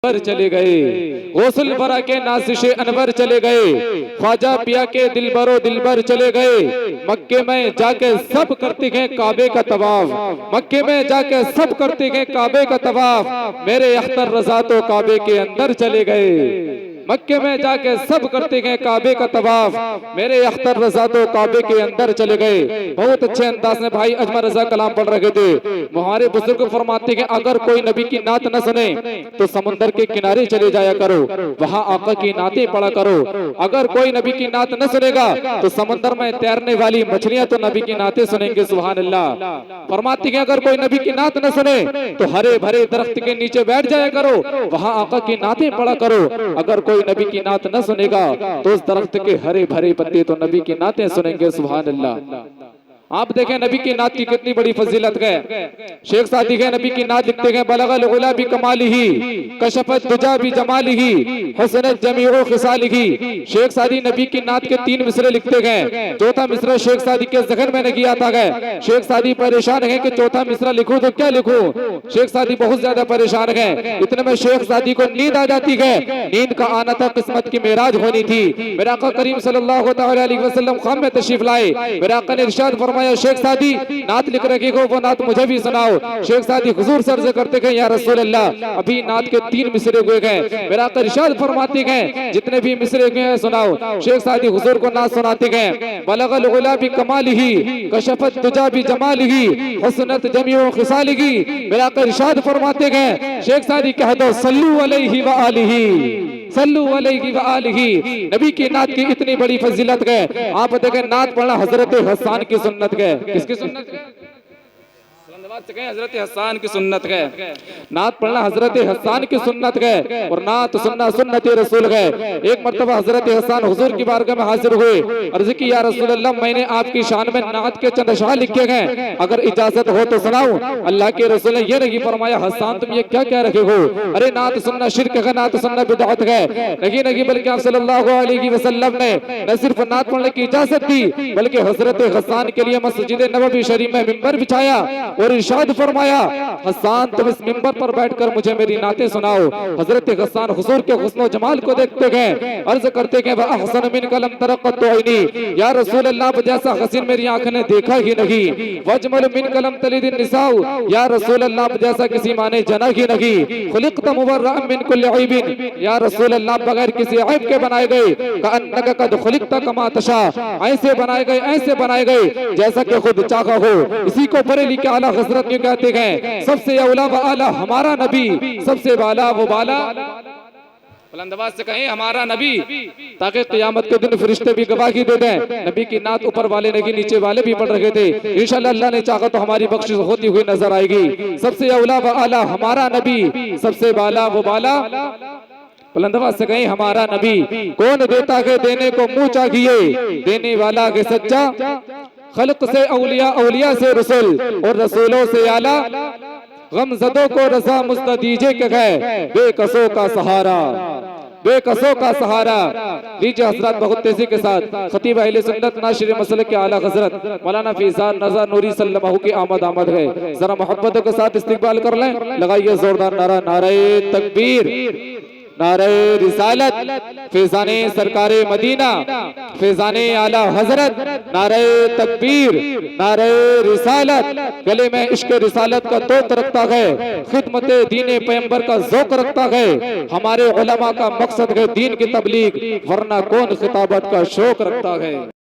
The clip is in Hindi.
पर चले गए, गौसल बरा के नासिशे अनवर चले गए, ख्वाजा पिया के दिलबरो दिलबर चले गए। मक्के में जाके सब करते हैं काबे का तवाफ, मक्के में जाके सब करते हैं काबे का तवाफ। मेरे अख्तर रजा तो काबे के अंदर चले गए, मक्के में जाके सब करते हैं काबे का तवाफ। मेरे अख्तर रजा तो काबे के अंदर चले गए। बहुत अच्छे अंदाज में भाई अजमल रजा कलाम पढ़ रहे थे। हमारे बुजुर्ग फरमाते हैं अगर कोई नबी की नात न सुने तो समुंदर के किनारे चले जाया करो, वहां आका की नातें पढ़ा करो। अगर कोई नबी की नात न सुनेगा तो समुंदर में तैरने वाली मछलियां तो नबी की नातें सुनेंगे। सुभान अल्लाह। फरमाते हैं अगर कोई नबी की नात न सुने तो हरे भरे दरख्त के नीचे बैठ जाया करो, वहां आका की नातें पढ़ा करो। अगर कोई नबी की नात न सुनेगा तो उस दरख्त के हरे भरे पत्ते तो नबी की नातें सुनेंगे। सुभान अल्लाह। आप देखें नबी की नात की कितनी बड़ी फजीलत है। शेख सादी है नबी की नात लिखते हैं बलगल उला भी कमालिही कशफत दुजा भी जमालिही हसनत जमीओ खिसालिही। शेख सादी नबी की नात के 3 मिसरे लिखते हैं, चौथा मिसरा शेख सादी के जहन में नहीं आता है। शेख सादी परेशान है कि चौथा मिसरा लिखूं तो क्या लिखूं। शेख सादी बहुत ज्यादा परेशान है। इतने में शेख सादी को नींद आ जाती है। नींद का आना था किस्मत की मेराज होनी थी। मेरा आका करीम सल्लल्लाहु अलैहि वसल्लम खाम में तशरीफ लाए। मेरा आका ने इरशाद फरमाया शेख सादी नात लिख रखी हो वो नात मुझे भी सुनाओ। शेख सादी हुजूर सर से करते गए या रसूल अल्लाह अभी नात के 3 मिसरे हुए गए। मेरा आका इरशाद फरमाते गए जितने भी मिसरे हुए हैं सुनाओ। शेख सादी हुजूर को नात सुनाते गए बलगल उला भी कमालिही कशफत दुजा भी जमालिही हसनत जमीओ खिसालिही। मेरा आका इरशाद फरमाते गए शेख सादी कह दो सल्लू अलैहि व आलिही सल्लू अलैहि व आलिही। नबी की नात की इतनी बड़ी फजीलत है। आप देखें नात पढ़ना हजरत हसन की सुन्नत है। किसकी सुन्नत है? हजरत हसन की सुन्नत है। नात पढ़ना हजरत हसन की सुन्नत है और नात सुनना सुन्नत रसूल है। एक मर्तबा हजरत हसन हुजूर की बारगाह में हाजिर हुए। अर्ज की या रसूल अल्लाह मैंने आपकी शान में नात के चंद अशआर लिखे गए, अगर इजाजत हो तो सुनाऊं। अल्लाह के रसूल ने ये नहीं फरमाया हसन तुम ये क्या कह रहे हो, अरे नात सुनना शिर्क है, नात सुनना बिदअत है। नहीं बल्कि आप सल्लल्लाहु अलैहि वसल्लम ने न सिर्फ नात पढ़ने की इजाजत दी बल्कि हजरत हसन के लिए मस्जिद नबवी शरीफ में मिंबर बिछाया और इरशाद फरमाया हसन तुम इस मिंबर पर बैठकर मुझे मेरी नातें सुनाओ। हजरत हसन हुजूर के हुस्न जमाल को देखते गए, अर्ज करते गए वह हसन मिन कलम तरक़त ऐनी या रसूल अल्लाह जैसा हसीन मेरी आंखों ने देखा ही नहीं। वजमल मिन कलम तलिदिन निसाउ या रसूल अल्लाह जैसा किसी माँ ने जना ही नहीं। खुलिक़त मुबर्रअन मिन कुल्लि ऐबिन या रसूल अल्लाह बगैर किसी ऐब के बनाए गए। कअन्नका कद खुलिक़त कमा तशा ऐसे बनाए गए, ऐसे बनाए गए जैसा कि खुद चाहा हो। इसी को पढ़े लिखे आला हजरत यूं कहते हैं सबसे औला व आला हमारा नबी, सबसे बाला वो बाला बुलंदआवाज से कहें हमारा नबी, ताकि क़यामत के दिन फरिश्ते भी गवाही दे दें। नबी की नात ऊपर वाले नहीं नीचे वाले भी पढ़ रहे थे। इंशाअल्लाह अल्लाह ने चाहा तो हमारी बख्शिश होती हुई नजर आएगी। सबसे औला व आला हमारा नबी, सबसे बाला वो बाला बुलंदआवाज से कहें हमारा नबी। कौन देता है देने को मुंह चाहिए, देने वाला के सच्चा। खल्क से औलिया, औलिया से रसूल और रसूलों से आला। गमज़दों को रज़ा मुस्तदीजे के है, बेकसों का सहारा, बेकसों का सहारा। लीजिए हजरत बहुत तेजी के साथ खतीब अहले सुन्नत नाशिर मसलक के आला हजरत मौलाना फैजान नज़र नूरी सल्लल्लाहु की आमद है। जरा मोहब्बत के साथ इस्तकबाल कर लें। लगाइए जोरदार नारा, नारे तकबीर, नारे रिसालत, फैजाने सरकारे मदीना, फैजाने आला हजरत, नारे तकबीर, नारे रिसालत। गले में इश्क रिसालत का तोत रखता है, खिदमत दीन पैगंबर का ज़ौक़ रखता है। हमारे उलमा का मकसद है दीन की तबलीग, वरना कौन खिताबत का शौक रखता है।